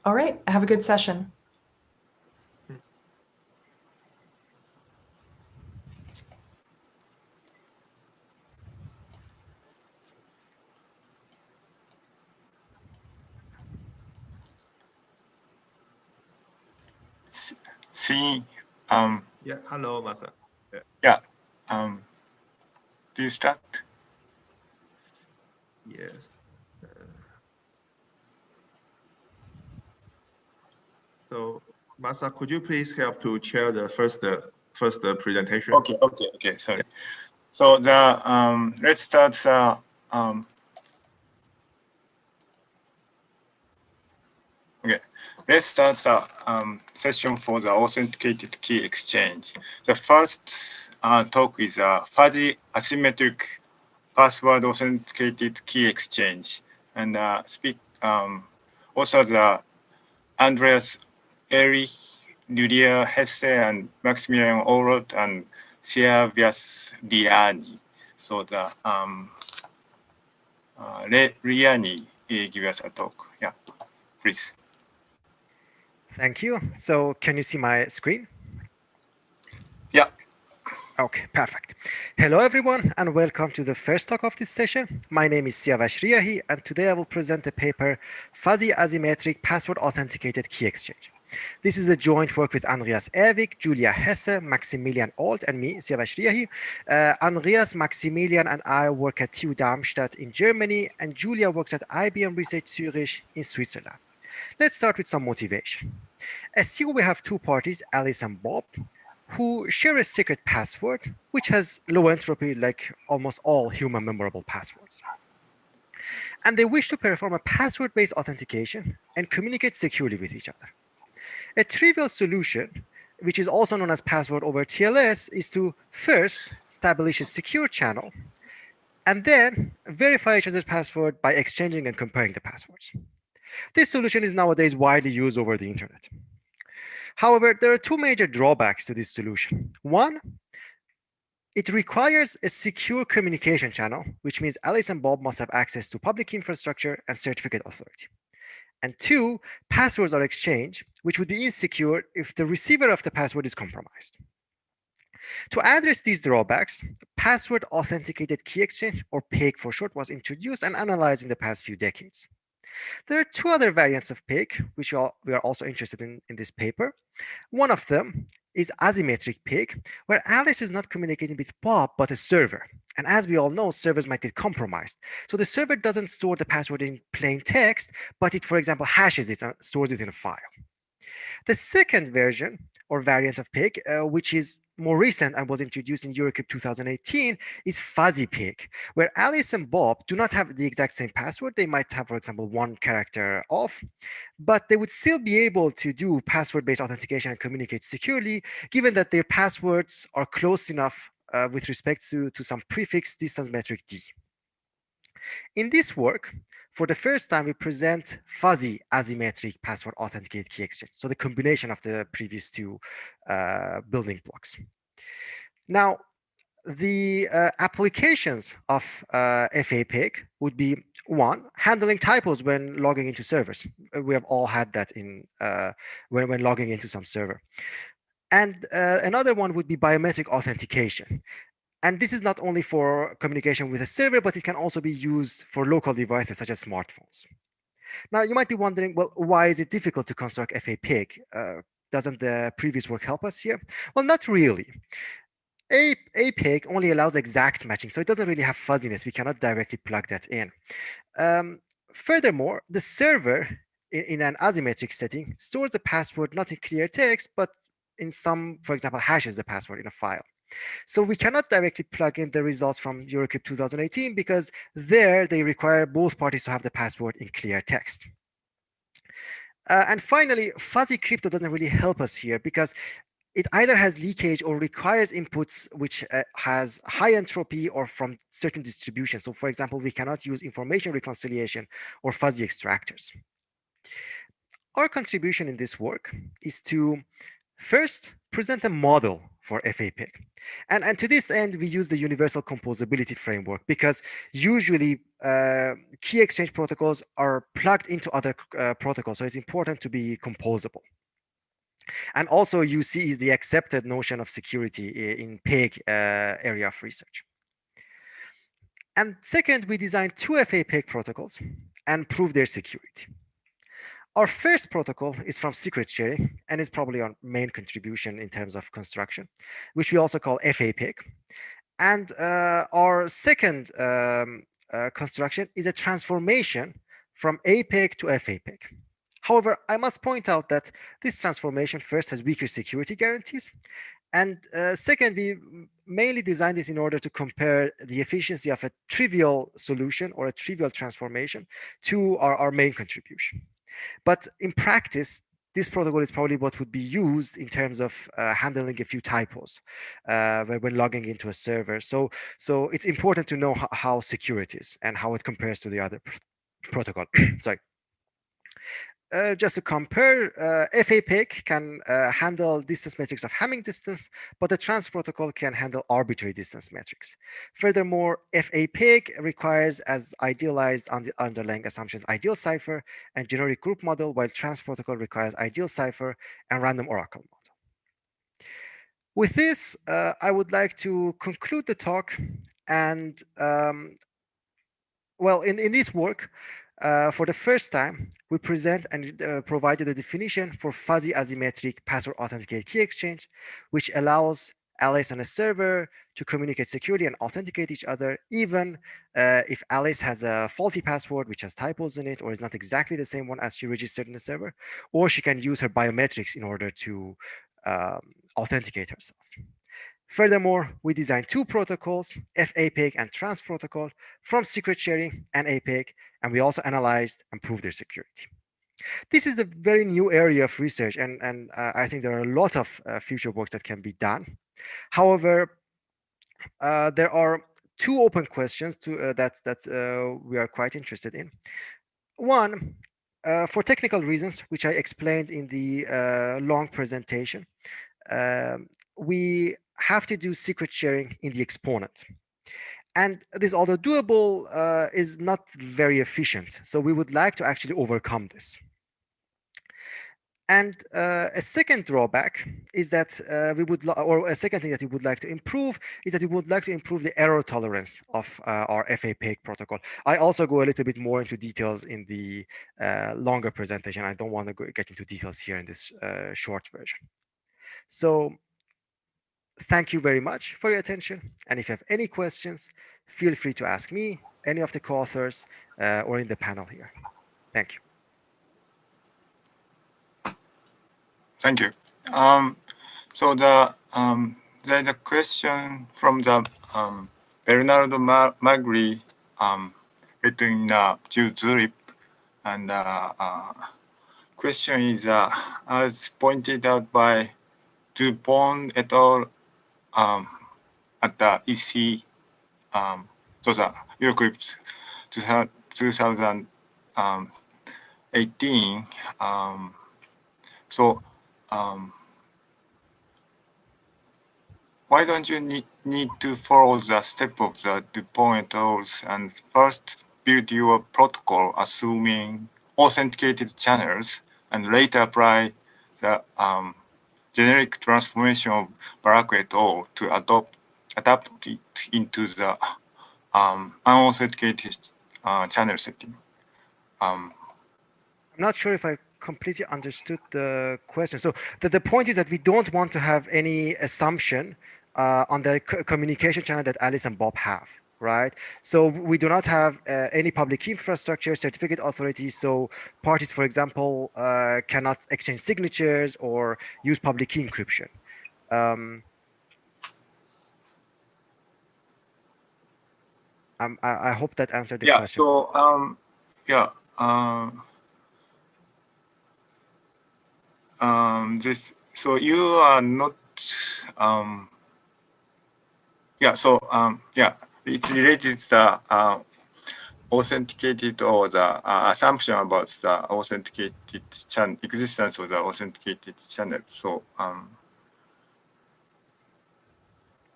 All right, have a good session. See, Yeah, hello, Masa. yeah, do you start? Yes. So, Masa, could you please help to chair the first presentation? Okay, sorry. Yeah. So the let's start the okay. Let's start the session for the authenticated key exchange. The first talk is a fuzzy asymmetric password authenticated key exchange, and also the Andreas Erich, Lydia Hesse, and Maximilian Orlot and Servius Liani. So the Liani give us a talk. Yeah, please. Thank you. So can you see my screen? Yeah. Okay, perfect. Hello, everyone, and welcome to the first talk of this session. My name is Siavash Riahi, and today I will present the paper Fuzzy Asymmetric Password Authenticated Key Exchange. This is a joint work with Andreas Erwig, Julia Hesse, Maximilian Old, and me, Siavash Riahi. Andreas, Maximilian, and I work at TU Darmstadt in Germany, and Julia works at IBM Research Zurich in Switzerland. Let's start with some motivation. Assume we have two parties, Alice and Bob, who share a secret password, which has low entropy like almost all human memorable passwords. And they wish to perform a password-based authentication and communicate securely with each other. A trivial solution, which is also known as password over TLS, is to first establish a secure channel and then verify each other's password by exchanging and comparing the passwords. This solution is nowadays widely used over the internet. However, there are two major drawbacks to this solution. One, it requires a secure communication channel, which means Alice and Bob must have access to public infrastructure and certificate authority. And two, passwords are exchanged, which would be insecure if the receiver of the password is compromised. To address these drawbacks, Password Authenticated Key Exchange, or PAKE for short, was introduced and analyzed in the past few decades. There are two other variants of PAKE, which we are also interested in this paper. One of them is asymmetric PAKE, where Alice is not communicating with Bob, but a server. And as we all know, servers might get compromised. So the server doesn't store the password in plain text, but it, for example, hashes it and stores it in a file. The second version or variant of PAKE, which is more recent and was introduced in Eurocrypt 2018, is fuzzy PAKE, where Alice and Bob do not have the exact same password. They might have, for example, one character off, but they would still be able to do password-based authentication and communicate securely, given that their passwords are close enough with respect to some prefix distance metric D. In this work, for the first time, we present fuzzy asymmetric password authenticated key exchange. So the combination of the previous two building blocks. Now, the applications of FA-PAKE would be one, handling typos when logging into servers. We have all had that in when logging into some server. And another one would be biometric authentication. And this is not only for communication with a server, but it can also be used for local devices such as smartphones. Now, you might be wondering, well, why is it difficult to construct FA-PAKE? Doesn't the previous work help us here? Well, not really. PAKE only allows exact matching, so it doesn't really have fuzziness. We cannot directly plug that in. Furthermore, the server in an asymmetric setting stores the password not in clear text, but in some, for example, hashes the password in a file. So we cannot directly plug in the results from Eurocrypt 2018 because there they require both parties to have the password in clear text. And finally, fuzzy crypto doesn't really help us here because it either has leakage or requires inputs which has high entropy or from certain distributions. So for example, we cannot use information reconciliation or fuzzy extractors. Our contribution in this work is to first present a model for FAPEG. And to this end, we use the universal composability framework because usually key exchange protocols are plugged into other protocols. So it's important to be composable. And also UC is the accepted notion of security in PAKE area of research. And second, we designed two FAPEG protocols and proved their security. Our first protocol is from secret sharing and is probably our main contribution in terms of construction, which we also call FAPEG. And our second construction is a transformation from APEG to FAPEG. However, I must point out that this transformation first has weaker security guarantees. And second, we mainly designed this in order to compare the efficiency of a trivial solution or a trivial transformation to our main contribution. But in practice, this protocol is probably what would be used in terms of handling a few typos when logging into a server. So it's important to know how secure it is and how it compares to the other protocol. Sorry. Just to compare, FAPEG can handle distance metrics of Hamming distance, but the trans protocol can handle arbitrary distance metrics. Furthermore, FAPEG requires as idealized on the underlying assumptions ideal cipher and generic group model, while trans protocol requires ideal cipher and random oracle model. With this, I would like to conclude the talk. And well, in this work, for the first time, we present and provided a definition for fuzzy asymmetric password authenticated key exchange, which allows Alice on a server to communicate securely and authenticate each other, even if Alice has a faulty password, which has typos in it, or is not exactly the same one as she registered in the server, or she can use her biometrics in order to authenticate herself. Furthermore, we designed two protocols, FAPEG and trans protocol, from secret sharing and APEG, and we also analyzed and proved their security. This is a very new area of research, and I think there are a lot of future works that can be done. However, there are two open questions that we are quite interested in. One, for technical reasons, which I explained in the long presentation, we have to do secret sharing in the exponent. And this, although doable, is not very efficient. So we would like to actually overcome this. And a second drawback is that or a second thing that we would like to improve is that we would like to improve the error tolerance of our FAPEG protocol. I also go a little bit more into details in the longer presentation. I don't want to get into details here in this short version. So thank you very much for your attention. And if you have any questions, feel free to ask me, any of the co-authors, or in the panel here. Thank you. Thank you. So there's a question from the Bernardo Magri between Zurich, and question is as pointed out by Dupont et al. At the EC, so the Eurocrypt 2018. So why don't you need to follow the step of the Dupont et al. And first build your protocol assuming authenticated channels and later apply the generic transformation of Barak et al. To adapt it into the unauthenticated channel setting? I'm not sure if I completely understood the question. So the point is that we don't want to have any assumption on the communication channel that Alice and Bob have, right? So we do not have any public key infrastructure, certificate authority. So parties, for example, cannot exchange signatures or use public key encryption. I hope that answered the question. So so you are not it's related to the authenticated or the assumption about the authenticated channel existence of the authenticated channel. So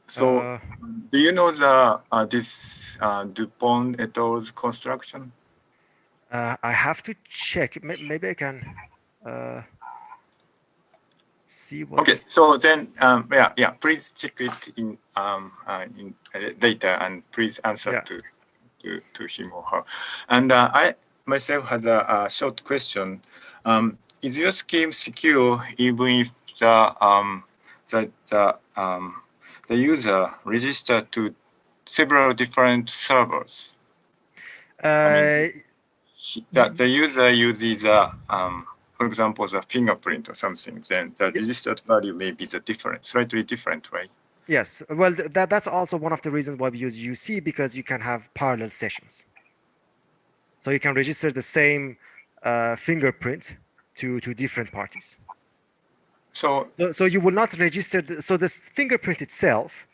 So, do you know the this Dupont et al.'s construction? I have to check. Maybe I can see what. Okay, so then, yeah, please check it in later, and please answer to him or her. And I myself had a short question. Is your scheme secure even if the user registered to several different servers? I mean, the user uses for example, the fingerprint or something, then the registered value may be slightly different, right? Yes, well, that's also one of the reasons why we use UC, because you can have parallel sessions. So you can register the same fingerprint to different parties. So you will not register, so this fingerprint itself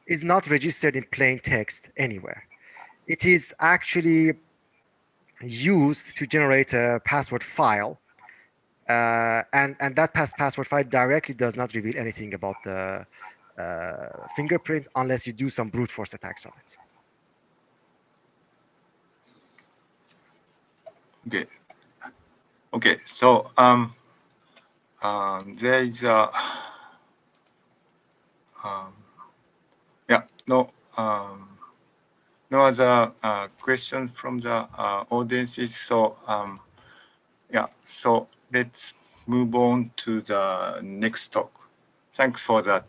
is not registered in plain text anywhere. It is actually used to generate a password file. And that password file directly does not reveal anything about the fingerprint unless you do some brute force attacks on it. Okay. Okay. So there is a no other question from the audiences. So yeah. So let's move on to the next talk. Thanks for that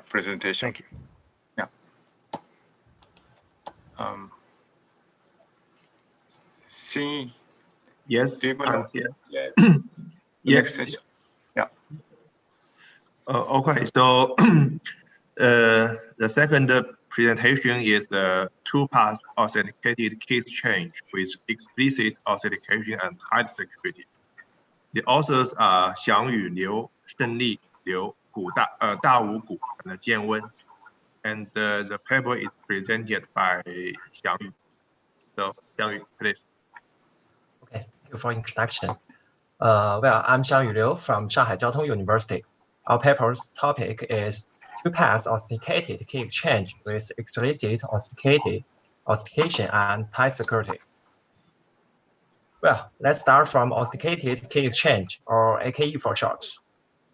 presentation. Thank you. Yeah. See. Yes, Do you I'm here. The next session? Yeah. Okay, so the second presentation is the two-pass authenticated key exchange with explicit authentication and tight security. The authors are Xiangyu Liu, Shenli Liu, Da Wu Gu, and Jian Wen. And the paper is presented by Xiangyu. So Xiangyu, please. Okay, thank you for introduction. Well, I'm Xiangyu Liu from Shanghai Jiao Tong University. Our paper's topic is two-pass authenticated key exchange with explicit authentication and tight security. Well, let's start from authenticated key exchange, or AKE for short.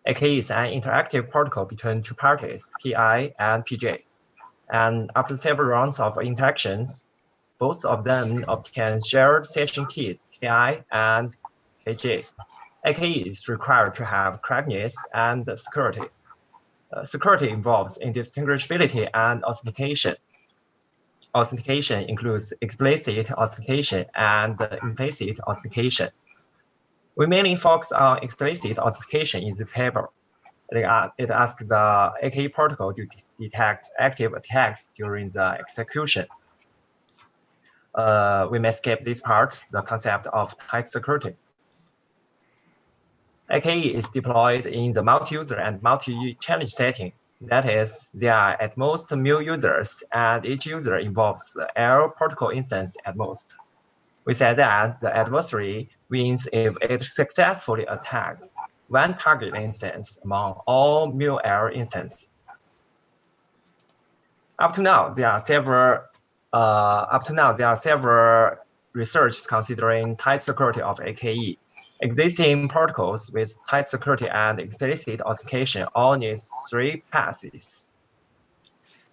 AKE is an interactive protocol between two parties, PI and PJ. And after several rounds of interactions, both of them obtain shared session keys, KI and KJ. AKE is required to have correctness and security. Security involves indistinguishability and authentication. Authentication includes explicit authentication and implicit authentication. We mainly focus on explicit authentication in the paper. It asks the AKE protocol to detect active attacks during the execution. We may skip this part, the concept of tight security. AKE is deployed in the multi-user and multi-challenge setting. That is, there are at most mil users, and each user involves L protocol instance at most. We say that the adversary wins if it successfully attacks one target instance among all mil L instances. Up to now, there are several research considering tight security of AKE. Existing protocols with tight security and explicit authentication all need three passes.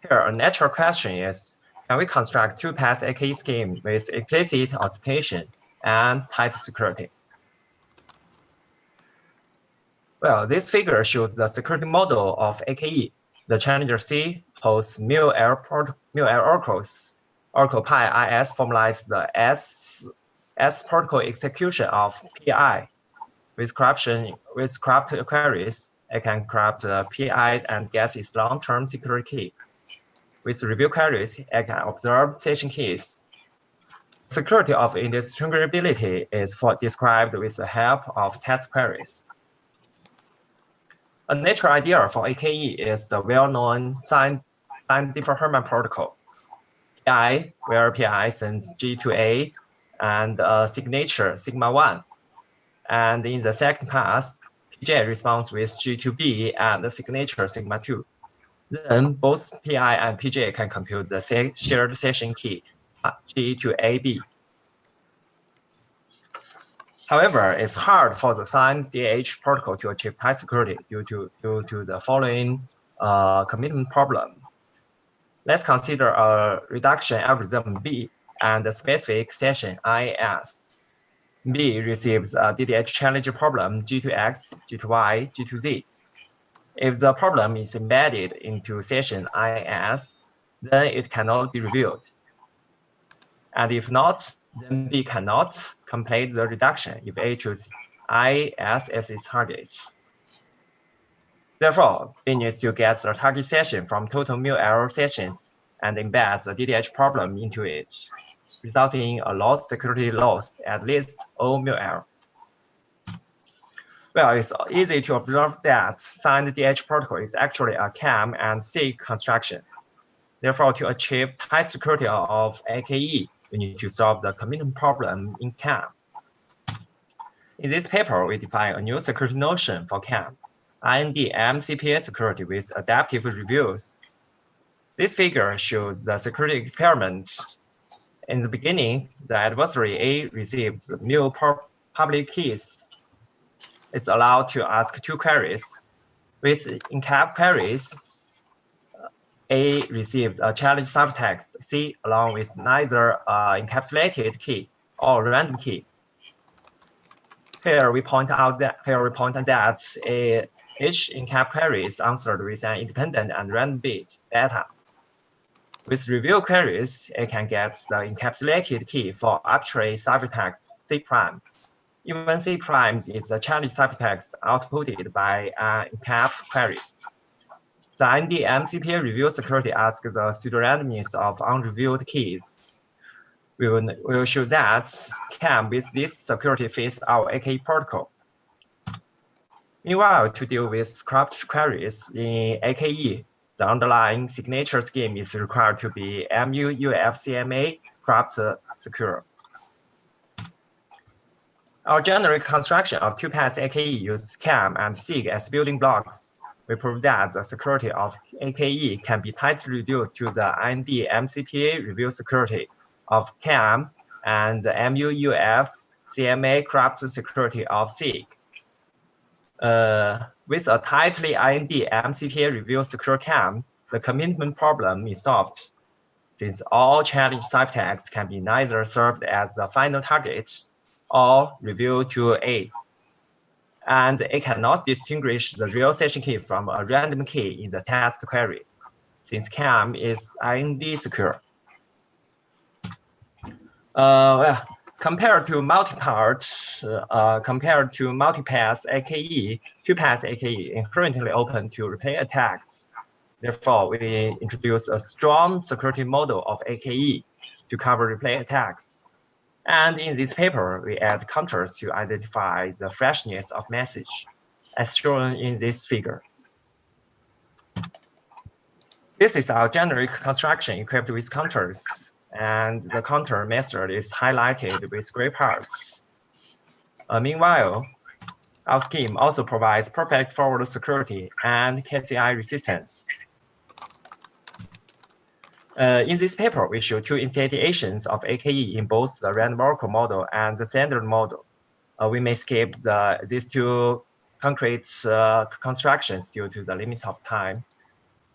Here, a natural question is, can we construct two-pass AKE scheme with explicit authentication and tight security? Well, this figure shows the security model of AKE. The challenger C holds mil L oracles. Oracle pi IS formalizes the S protocol execution of PI. With corrupt queries, it can corrupt the PI and get its long-term security key. With review queries, it can observe session keys. Security of indistinguishability is described with the help of test queries. A natural idea for AKE is the well-known Differ-Hellman protocol. PI, where PI sends G to A and a signature sigma 1. And in the second pass, PJ responds with G to B and the signature sigma 2. Then both PI and PJ can compute the shared session key G to AB. However, it's hard for the signed DH protocol to achieve tight security due to the following commitment problem. Let's consider a reduction algorithm B and the specific session IS. B receives a DDH challenge problem G to X, G to Y, G to Z. If the problem is embedded into session IS, then it cannot be reviewed. And if not, then B cannot complete the reduction if A chooses IS as its target. Therefore, B needs to get the target session from total mu error sessions and embed the DDH problem into it, resulting in a lost security loss at least O mu error. Well, it's easy to observe that signed DH protocol is actually a CAM and SIG construction. Therefore, to achieve tight security of AKE, we need to solve the commitment problem in CAM. In this paper, we define a new security notion for CAM, IND MCPA security with adaptive reviews. This figure shows the security experiment. In the beginning, the adversary A receives mu public keys. It's allowed to ask two queries. With encap queries, A receives a challenge ciphertext C along with neither encapsulated key or random key. Here we point out that each encap query is answered with an independent and random bit data. With review queries, it can get the encapsulated key for arbitrary ciphertext C prime. Even C prime is the challenge ciphertext outputted by an encap query. The IND MCPA review security asks the pseudorandomness of unreviewed keys. We will show that CAM with this security fits our AKE protocol. Meanwhile, to deal with corrupt queries in AKE, the underlying signature scheme is required to be MU-UF-CMA corrupt secure. Our generic construction of two-pass AKE uses CAM and SIG as building blocks. We prove that the security of AKE can be tightly reduced to the IND MCPA review security of CAM and the MU-UF-CMA corrupt security of SIG. With a tightly IND MCPA review secure CAM, the commitment problem is solved, since all challenge ciphertexts can be neither served as the final target or reviewed to A. And it cannot distinguish the real session key from a random key in the test query, since CAM is IND secure. Well, compared to multi-pass AKE, two-pass AKE inherently open to replay attacks. Therefore, we introduce a strong security model of AKE to cover replay attacks. And in this paper, we add counters to identify the freshness of message, as shown in this figure. This is our generic construction equipped with counters, and the counter method is highlighted with gray parts. Meanwhile, our scheme also provides perfect forward security and KCI resistance. In this paper, we show two instantiations of AKE in both the random oracle model and the standard model. We may skip these two concrete constructions due to the limit of time.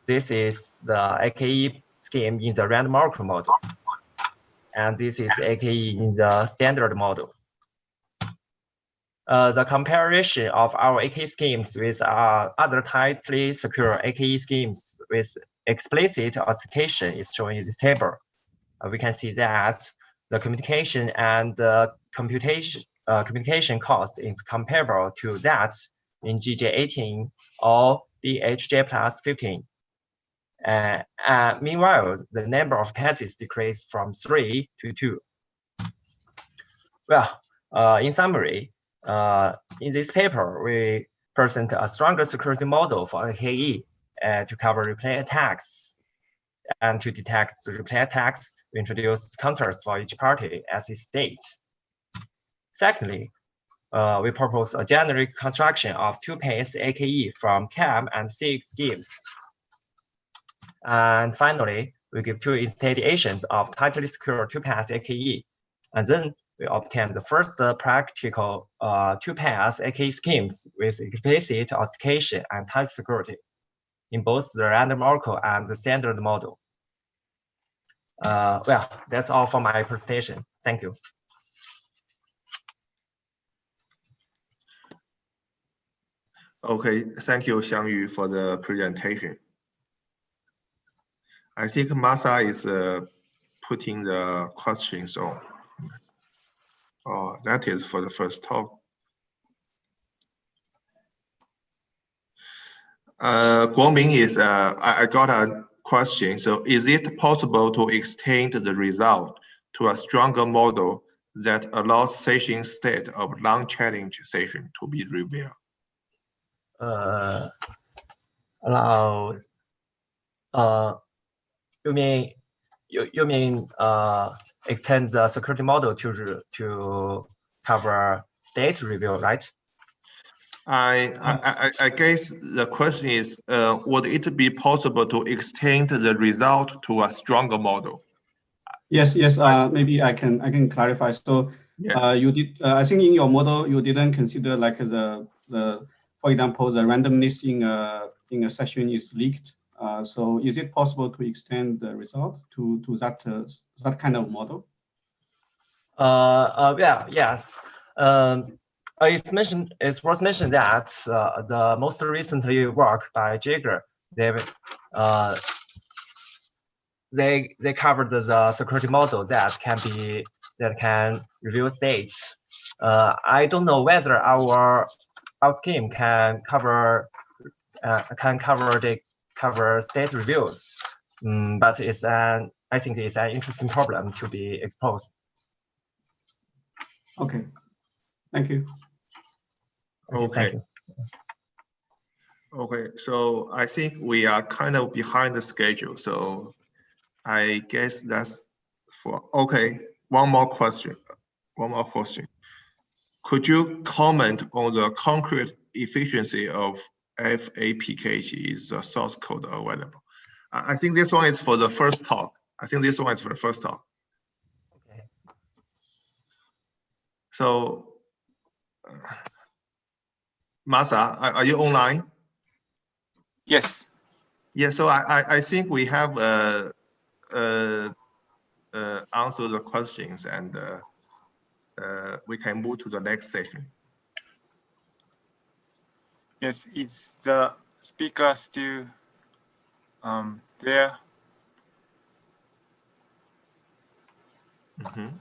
This is the AKE scheme in the random oracle model, and this is AKE in the standard model. The comparison of our AKE schemes with other tightly secure AKE schemes with explicit authentication is shown in this table. We can see that the communication and the communication cost is comparable to that in GJ18 or DHJ plus 15. Meanwhile, the number of passes decreased from 3 to 2. Well, in summary, in this paper, we present a stronger security model for AKE to cover replay attacks. And to detect the replay attacks, we introduce counters for each party as its state. Secondly, we propose a generic construction of two-pass AKE from CAM and SIG schemes. And finally, we give two instantiations of tightly secure two-pass AKE. And then we obtain the first practical two-pass AKE schemes with explicit authentication and tight security in both the random oracle and the standard model. Well, that's all for my presentation. Thank you. Okay, thank you, Xiangyu, for the presentation. I think Masa is putting the questions on. Oh, that is for the first talk. Guoming is, I got a question. So is it possible to extend the result to a stronger model that allows session state of non-challenge session to be revealed? Allow, you mean extend the security model to cover state review, right? I guess the question is, would it be possible to extend the result to a stronger model? Yes. Maybe I can clarify. So yeah. You did. I think in your model you didn't consider like for example, the randomness in a session is leaked. So is it possible to extend the result to that kind of model? Yeah. Yes. It's worth mentioning that the most recently work by Jagger, they covered the security model that can review states. I don't know whether our scheme can cover state reviews, but I think it's an interesting problem to be exposed. Okay, thank you. Okay. Thank you. Okay, so I think we are kind of behind the schedule. So I guess that's for, okay, one more question. Could you comment on the concrete efficiency of FAPKE is the source code available? I think this one is for the first talk. Okay. So, Masa, are you online? Yes. Yeah, so I think we have answered the questions, and we can move to the next session. Yes, is the speaker still there? Mm-hmm.